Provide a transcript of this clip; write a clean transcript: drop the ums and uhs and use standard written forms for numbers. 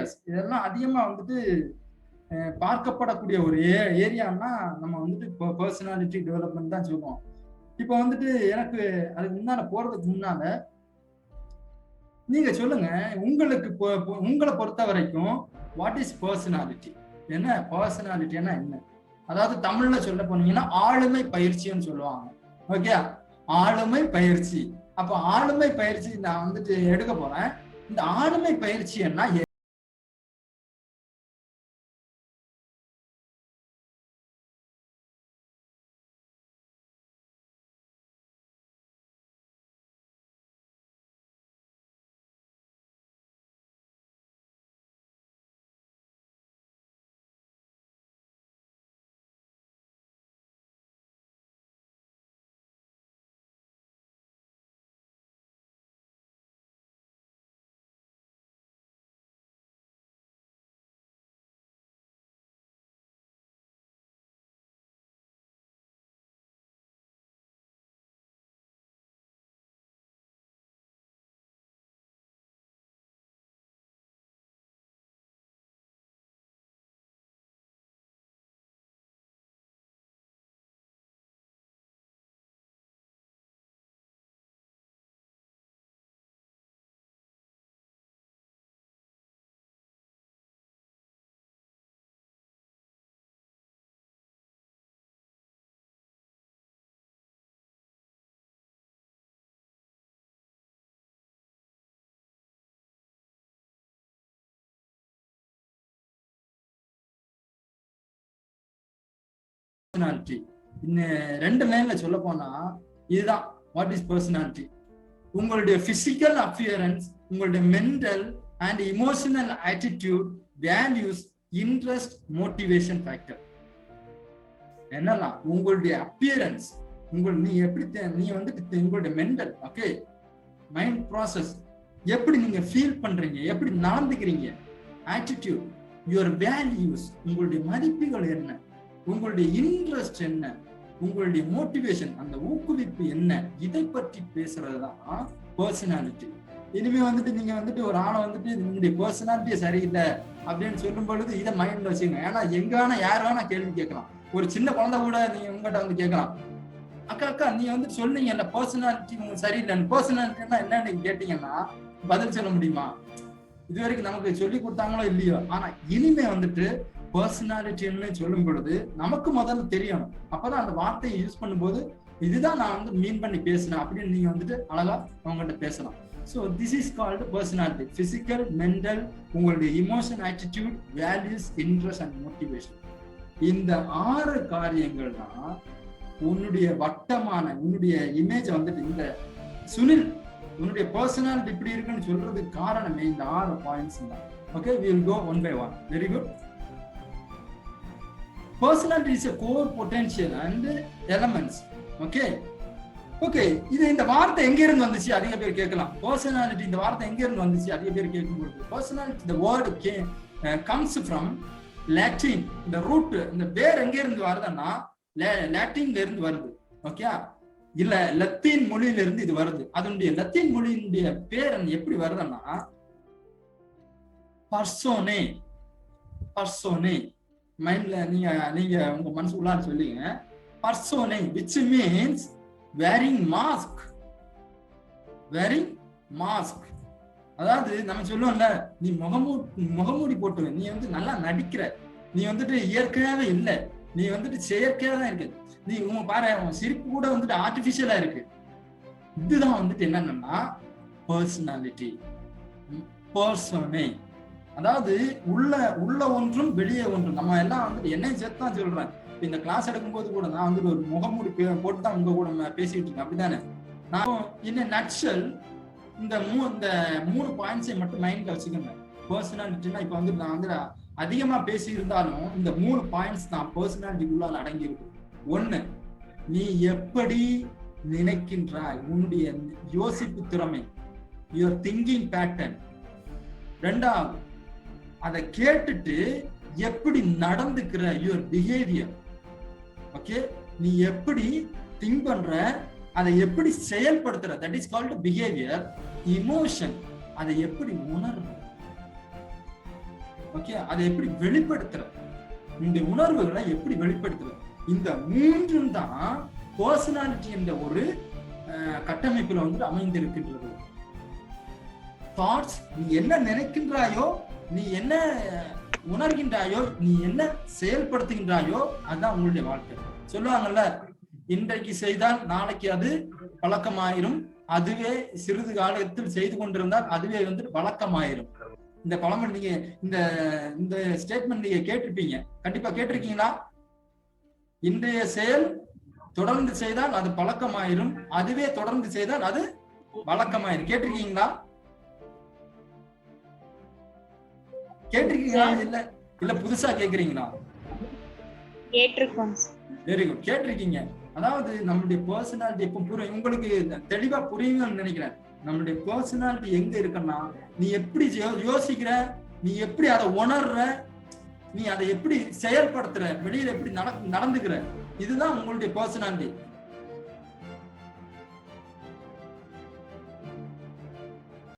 Areas இதெல்லாம் அதிகமா வந்துட்டு பார்க்கப்படக்கூடிய ஒரு ஏரியான்னா நம்ம வந்துட்டு பர்சனாலிட்டி டெவலப்மெண்ட் தான் சொல்லுவோம். இப்போ வந்துட்டு எனக்கு அதுக்கு முன்னால போறதுக்கு முன்னால நீங்க சொல்லுங்க, உங்களுக்கு உங்களை பொறுத்த வரைக்கும் வாட் இஸ் பர்சனாலிட்டி? என்ன பர்சனாலிட்டினா என்ன? அதாவது தமிழ்ல சொல்ல போனீங்கன்னா ஆளுமை பயிற்சின்னு சொல்லுவாங்க. ஓகே, ஆளுமை பயிற்சி. அப்ப ஆளுமை பயிற்சி நான் வந்துட்டு எடுக்க போறேன். இந்த ஆளுமை பயிற்சி என்ன? பர்சனாலிட்டி ரெண்டு லைன்ல சொல்ல போனா இதுதான் வாட் இஸ் பர்சனாலிட்டி. உங்களுடைய பிசிக்கல் அப்பியரன்ஸ், உங்களுடைய mental and emotional attitude, values, interest, motivation factor. என்னெல்லாம் உங்களுடைய அப்பியரன்ஸ், நீ எப்படி நீ வந்துட்டு உங்களுடைய மென்டல், ஓகே, மைண்ட் ப்ராசஸ், எப்படி நீங்க ஃபீல் பண்றீங்க, எப்படி நடந்துக்கிறீங்க, ஆட்டிடியூட், யுவர் வேல்யூஸ், உங்களுடைய மதிப்புகள் என்ன, உங்களுடைய இன்ட்ரெஸ்ட் என்ன, உங்களுடைய மோட்டிவேஷன், அந்த ஊக்குவிப்பு என்ன, இதை பற்றி பேசுறதுதான் பர்சனாலிட்டி. இனிமே வந்துட்டு நீங்க வந்துட்டு ஒரு ஆளை வந்துட்டு உங்களுடைய பர்சனாலிட்டியே சரியில்லை அப்படின்னு சொல்லும் பொழுது இதை மைண்ட்ல வச்சுங்க. ஏன்னா எங்க வேணா யார் வேணா கேள்வி கேட்கலாம். ஒரு சின்ன குழந்தை கூட நீங்க உங்ககிட்ட வந்து கேட்கலாம், அக்கா அக்கா நீ வந்துட்டு சொன்னீங்கல்ல பர்சனாலிட்டி உங்களுக்கு சரியில்லைன்னு, பர்சனாலிட்டின்னா என்னன்னு கேட்டீங்கன்னா பதில் சொல்ல முடியுமா? இது வரைக்கும் நமக்கு சொல்லி கொடுத்தாங்களோ இல்லையோ, ஆனா இனிமே வந்துட்டு பர்சனாலிட்டின்னு சொல்லும் பொழுது நமக்கு முதல்ல தெரியணும். அப்பதான் அந்த வார்த்தையை யூஸ் பண்ணும்போது இதுதான் நான் வந்து மீன் பண்ணி பேசுறேன் அப்படின்னு நீங்க வந்துட்டு அழகா அவங்ககிட்ட பேசலாம். So this is called personality. Physical, mental, உங்களுடைய emotion, attitude, values, interest and motivation. இந்த 6 காரியங்கள் தான் உன்னுடைய வட்டமான உன்னுடைய இமேஜ் வந்துட்டு இந்த சுனில் உன்னுடைய பர்சனாலிட்டி இப்படி இருக்குன்னு சொல்றதுக்கு காரணமே இந்த 6 பாயிண்ட்ஸ் தான். Okay, we will go one by one. Very good. Personality is a core potential and elements. Okay. இது இந்த வார்த்தை எங்க இருந்து வந்துச்சு அதிக பேர் கேட்கலாம். பர்சனாலிட்டி இந்த வார்த்தை எங்க இருந்து வந்துச்சு அதிக பேர் கேட்கும்போது, personality the word comes from Latin. இந்த ரூட், இந்த பேர் எங்க இருந்து வருதுன்னா லாட்டின்ல இருந்து வருது. ஓகே, இல்ல லத்தீன் மொழியில இருந்து இது வருது. அதனுடைய லத்தீன் மொழியினுடைய பேர் எப்படி வருதுன்னா பர்சோனே. மைண்ட்ல நீங்க உங்க மனசுக்குள்ள சொல்லுங்க, பர்சோனே, which means wearing mask. அதாவது நம்ம சொல்லுவோம்ல, நீ முகமூடி போட்டு நீ வந்து நல்லா நடிக்கிற, நீ வந்துட்டு இயற்கையாவே இல்ல, நீ வந்துட்டு செயற்கையா தான் இருக்கு, நீ உங்க பாரு உன் சிரிப்பு கூட வந்துட்டு ஆர்டிபிஷியலா இருக்கு. இதுதான் வந்துட்டு என்னன்னா பர்சனாலிட்டி. பர்சோனே அதாவது உள்ள ஒன்றும் வெளியே ஒன்றும். நம்ம எல்லாம் வந்துட்டு என்னையும் சேர்த்து தான் சொல்றேன். இந்த கிளாஸ் எடுக்கும் போது கூட நான் வந்துட்டு ஒரு முகமூடி போட்டு தான் உங்க கூட பேசிட்டு இருக்கேன், அப்படித்தானே? நான் இன்னும் நட்சல் இந்த 3 பாயிண்ட்ஸை மட்டும் மைண்ட்ல வச்சுக்கோங்க. பர்சனாலிட்டினா இப்ப வந்து நான் வந்து அதிகமா பேசி இருந்தாலும் இந்த 3 பாயிண்ட்ஸ் தான் பர்சனாலிட்டிக்குள்ள அடங்கி இருக்கும். 1, நீ எப்படி நினைக்கின்றாய், உன்னுடைய யோசிப்பு திறமை, யுவர் திங்கிங் பேட்டர்ன். 2, அதை கேட்டுட்டு எப்படி நடந்துக்கிற, யுவர் பிஹேவியர். ஓகே, நீ எப்படி திங்க் பண்ற, அதை எப்படி செயல்படுத்துற, that is called behaviour. Emotion, அதை எப்படி உணர்ற. ஓகே, அதை எப்படி வெளிப்படுத்துற, இந்த உணர்வுகளை எப்படி வெளிப்படுத்துற, இந்த மூன்றும் தான் பர்சனாலிட்டி என்ற ஒரு கட்டமைப்புல வந்து அமைந்திருக்கின்றது. தாட்ஸ், நீ என்ன நினைக்கின்றாயோ, நீ என்ன உணர்கின்றாயோ, நீ என்ன செயல்படுத்துகின்றாயோ, அதுதான் உங்களுடைய வாழ்க்கை. சொல்லுவாங்கல்ல, இன்றைக்கு செய்தால் நாளைக்கு அது பழக்கமாயிரும், அதுவே சிறிது காலத்தில் செய்து கொண்டிருந்தால் அதுவே வந்து வழக்கமாயிரும். இந்த பழமொழி நீங்க இந்த ஸ்டேட்மெண்ட் நீங்க கேட்டிருப்பீங்க, கண்டிப்பா கேட்டிருக்கீங்களா? இன்றைய செயல் தொடர்ந்து செய்தால் அது பழக்கமாயிரும், அதுவே தொடர்ந்து செய்தால் அது வழக்கமாயிரும். கேட்டிருக்கீங்களா? கேட்டிருக்கீங்களா? இல்ல புதுசா கேக்குறீங்களா? கேட்டிருக்கோம். வெரி குட், கேட்டிருக்கீங்க. அதாவது நம்மளுடைய பர்சனாலிட்டி எப்ப உங்களுக்கு தெளிவா புரியுங்கன்னு நினைக்கிறேன். நம்மளுடைய பர்சனாலிட்டி எங்க இருக்குன்னா, நீ எப்படி யோசிக்கிற, நீ எப்படி அதை உணர்ற, நீ அதை எப்படி செயல்படுத்துற, வெளியில எப்படி நடந்துக்கிற, இதுதான் உங்களுடைய பர்சனாலிட்டி.